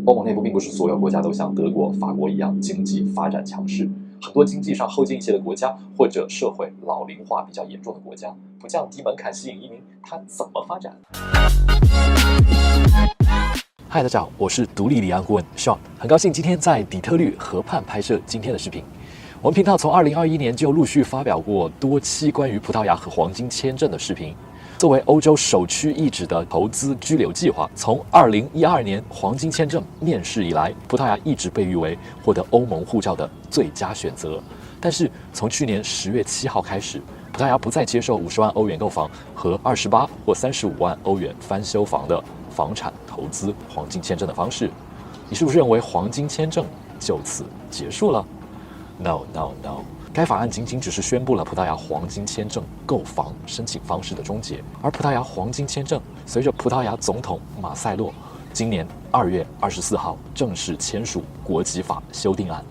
欧盟内部并不是所有国家都像德国、法国一样经济发展强势，很多经济上后进一些的国家，或者社会老龄化比较严重的国家，不降低门槛吸引移民，它怎么发展？嗨，大家好，我是独立离岸顾问 Sean， 很高兴今天在底特律河畔拍摄今天的视频。我们频道从2021年就陆续发表过多期关于葡萄牙和黄金签证的视频。作为欧洲首屈一指的投资居留计划，从2012年黄金签证面世以来，葡萄牙一直被誉为获得欧盟护照的最佳选择。但是从去年10月7号开始，葡萄牙不再接受50万欧元购房和28或35万欧元翻修房的房产投资黄金签证的方式。你是不是认为黄金签证就此结束了？ No。该法案仅仅只是宣布了葡萄牙黄金签证购房申请方式的终结，而葡萄牙黄金签证随着葡萄牙总统马塞洛今年2月24号正式签署国籍法修订案，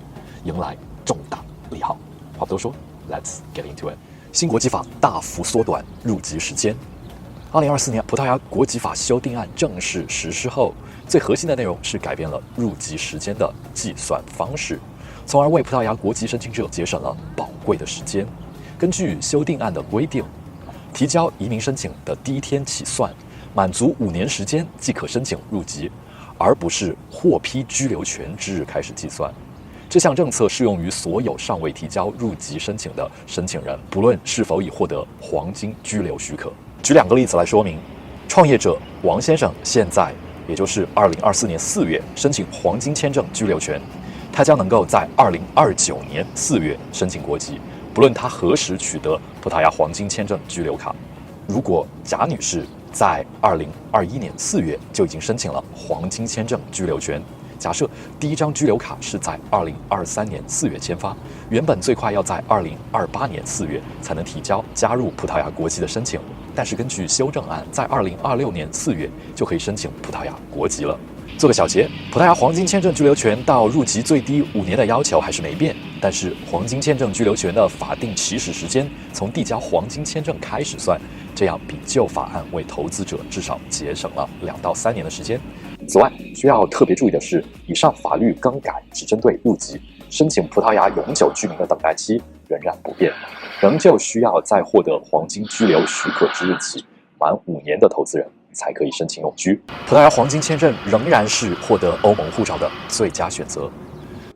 迎来重大利好。话不多说 ，Let's get into it。新国籍法大幅缩短入籍时间。2024年葡萄牙国籍法修订案正式实施后，最核心的内容是改变了入籍时间的计算方式，从而为葡萄牙国籍申请者节省了宝贵的时间。根据修订案的规定，提交移民申请的第一天起算，满足5年时间即可申请入籍，而不是获批居留权之日开始计算。这项政策适用于所有尚未提交入籍申请的申请人，不论是否已获得黄金居留许可。举2个例子来说明，创业者王先生现在，也就是2024年4月申请黄金签证居留权，他将能够在2029年4月申请国籍，不论他何时取得葡萄牙黄金签证居留卡。如果贾女士在2021年4月就已经申请了黄金签证居留权，假设第一张居留卡是在2023年4月签发，原本最快要在2028年4月才能提交加入葡萄牙国籍的申请，但是根据修正案，在2026年4月就可以申请葡萄牙国籍了。做个小结，葡萄牙黄金签证居留权到入籍最低5年的要求还是没变，但是黄金签证居留权的法定起始时间从递交黄金签证开始算，这样比旧法案为投资者至少节省了2到3年的时间。此外，需要特别注意的是，以上法律更改只针对入籍，申请葡萄牙永久居民的等待期仍然不变，仍旧需要在获得黄金居留许可之日起满5年的投资人才可以申请永居。葡萄牙黄金签证仍然是获得欧盟护照的最佳选择。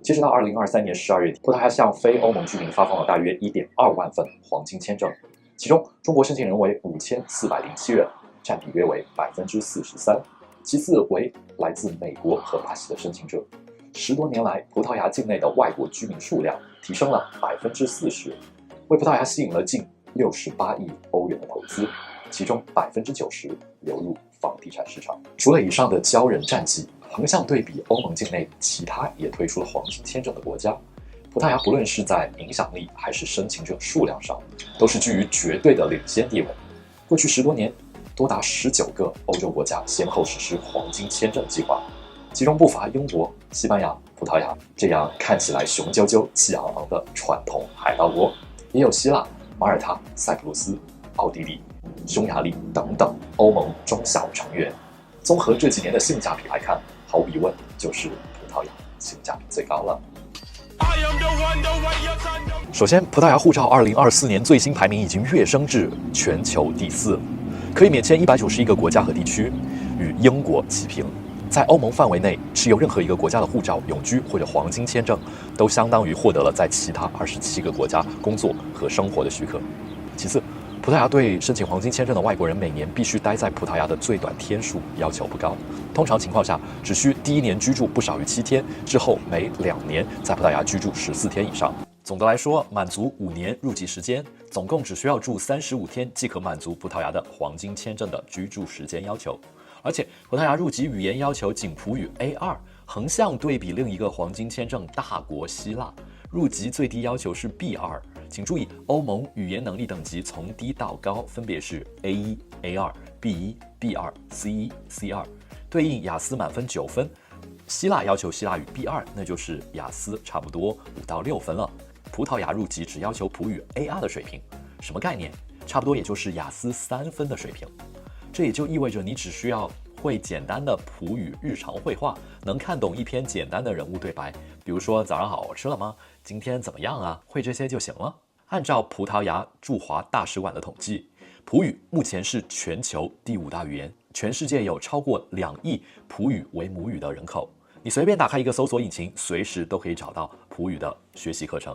截止到2023年12月底，葡萄牙向非欧盟居民发放了大约1.2万份黄金签证，其中中国申请人为5407人，占比约为43%，其次为来自美国和巴西的申请者。10多年来，葡萄牙境内的外国居民数量提升了40%，为葡萄牙吸引了近68亿欧元的投资，其中90%流入房地产市场。除了以上的骄人战绩，横向对比欧盟境内其他也推出了黄金签证的国家，葡萄牙不论是在影响力还是申请者数量上，都是居于绝对的领先地位。过去10多年，多达19个欧洲国家先后实施黄金签证计划，其中不乏英国、西班牙、葡萄牙这样看起来雄赳赳、气昂昂的传统海盗国，也有希腊、马耳他、塞浦路斯、奥地利、匈牙利等等欧盟中小成员。综合这几年的性价比来看，毫无疑问就是葡萄牙性价比最高了。首先，葡萄牙护照2024年最新排名已经跃升至全球第4，可以免签191个国家和地区，与英国齐平。在欧盟范围内持有任何一个国家的护照、永居或者黄金签证，都相当于获得了在其他27个国家工作和生活的许可。其次，葡萄牙对申请黄金签证的外国人每年必须待在葡萄牙的最短天数要求不高，通常情况下只需第1年居住不少于7天，之后每2年在葡萄牙居住14天以上。总的来说，满足5年入籍时间，总共只需要住35天即可满足葡萄牙的黄金签证的居住时间要求。而且，葡萄牙入籍语言要求仅普语 A2， 横向对比另一个黄金签证大国希腊，入籍最低要求是 B2。请注意，欧盟语言能力等级从低到高分别是 A1、A2、B1、B2、C1、C2，对应雅思满分9分。希腊要求希腊语 B2， 那就是雅思差不多5到6分了。葡萄牙入籍只要求普语 A2 的水平，什么概念？差不多也就是雅思3分的水平。这也就意味着你只需要会简单的葡语日常会话，能看懂一篇简单的人物对白，比如说早上好，吃了吗？今天怎么样啊？会这些就行了。按照葡萄牙驻华大使馆的统计，葡语目前是全球第5大语言，全世界有超过2亿葡语为母语的人口。你随便打开一个搜索引擎，随时都可以找到葡语的学习课程。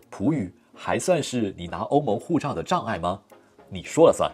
葡语还算是你拿欧盟护照的障碍吗？你说了算。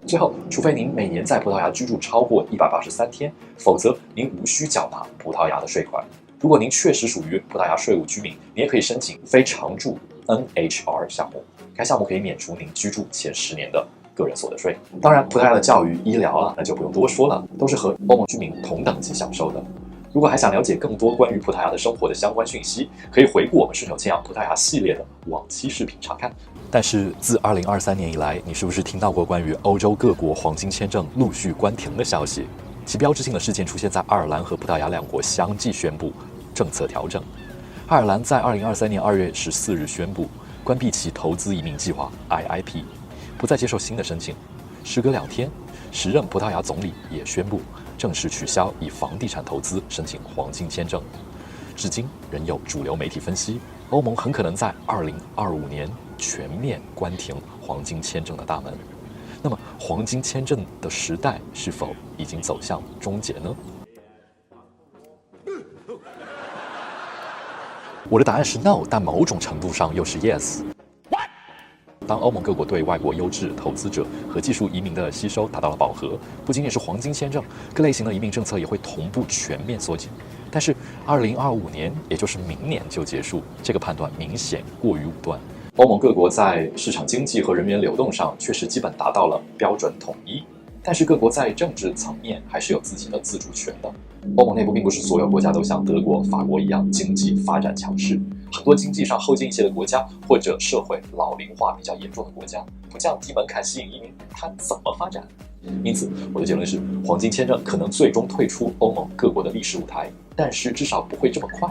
最后，除非您每年在葡萄牙居住超过183天，否则您无需缴纳葡萄牙的税款。如果您确实属于葡萄牙税务居民，您也可以申请非常住 NHR 项目，该项目可以免除您居住前10年的个人所得税。当然，葡萄牙的教育、医疗那就不用多说了，都是和欧盟居民同等级享受的。如果还想了解更多关于葡萄牙的生活的相关讯息，可以回顾我们顺手牵羊葡萄牙系列的往期视频查看。但是自2023年以来，你是不是听到过关于欧洲各国黄金签证陆续关停的消息？其标志性的事件出现在爱尔兰和葡萄牙2国相继宣布政策调整。爱尔兰在2023年2月14日宣布关闭其投资移民计划 IIP， 不再接受新的申请。时隔2天，时任葡萄牙总理也宣布正式取消以房地产投资申请黄金签证。至今仍有主流媒体分析，欧盟很可能在2025年全面关停黄金签证的大门。那么，黄金签证的时代是否已经走向终结呢？我的答案是 no， 但某种程度上又是 yes。当欧盟各国对外国优质投资者和技术移民的吸收达到了饱和，不仅仅是黄金签证，各类型的移民政策也会同步全面缩紧。但是2025年，也就是明年就结束，这个判断明显过于武断。欧盟各国在市场经济和人员流动上确实基本达到了标准统一，但是各国在政治层面还是有自己的自主权的。欧盟内部并不是所有国家都像德国、法国一样经济发展强势，很多经济上后进一些的国家，或者社会老龄化比较严重的国家，不降低门槛吸引移民，它怎么发展？因此，我的结论是，黄金签证可能最终退出欧盟各国的历史舞台，但是至少不会这么快。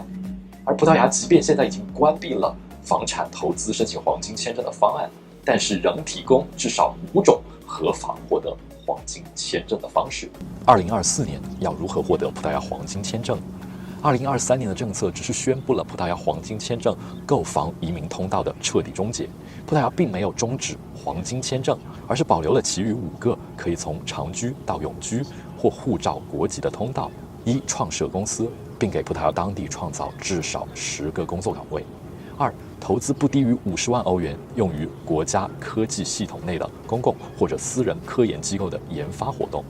而葡萄牙即便现在已经关闭了房产投资申请黄金签证的方案，但是仍提供至少5种合法获得黄金签证的方式。2024年要如何获得葡萄牙黄金签证？2023年的政策只是宣布了葡萄牙黄金签证购房移民通道的彻底终结，葡萄牙并没有终止黄金签证，而是保留了其余5个可以从长居到永居或护照国籍的通道。1、创设公司，并给葡萄牙当地创造至少10个工作岗位。2、投资不低于50万欧元，用于国家科技系统内的公共或者私人科研机构的研发活动。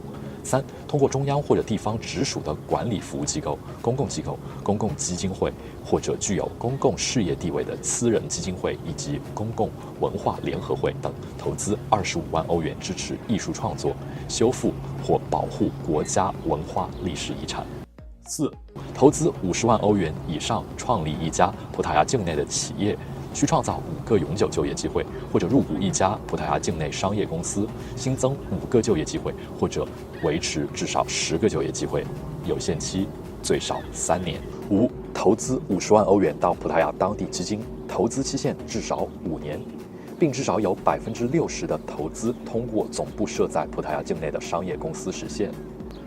3、通过中央或者地方直属的管理服务机构、公共机构、公共基金会或者具有公共事业地位的私人基金会以及公共文化联合会等，投资25万欧元支持艺术创作、修复或保护国家文化历史遗产。4、投资50万欧元以上创立一家葡萄牙境内的企业，需创造5个永久就业机会，或者入股一家葡萄牙境内商业公司，新增5个就业机会，或者维持至少10个就业机会，有限期最少3年。5、投资50万欧元到葡萄牙当地基金，投资期限至少5年，并至少有60%的投资通过总部设在葡萄牙境内的商业公司实现。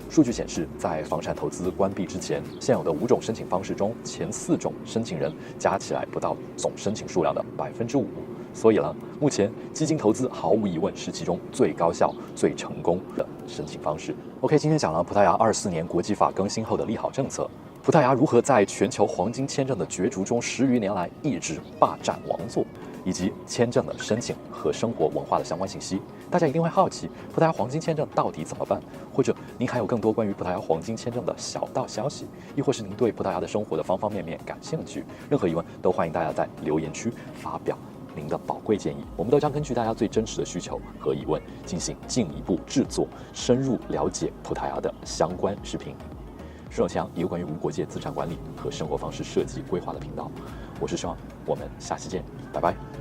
数据显示，在房产投资关闭之前，现有的5种申请方式中，前4种申请人加起来不到总申请数量的5%。所以目前基金投资毫无疑问是其中最高效、最成功的申请方式。OK， 今天讲了葡萄牙24年国际法更新后的利好政策，葡萄牙如何在全球黄金签证的角逐中10余年来一直霸占王座，以及签证的申请和生活文化的相关信息。大家一定会好奇，葡萄牙黄金签证到底怎么办？或者您还有更多关于葡萄牙黄金签证的小道消息，亦或是您对葡萄牙的生活的方方面面感兴趣，任何疑问都欢迎大家在留言区发表您的宝贵建议，我们都将根据大家最真实的需求和疑问进行进一步制作深入了解葡萄牙的相关视频。顺手牵羊，一个关于无国界资产管理和生活方式设计规划的频道，我是Sean，我们下期见，拜拜。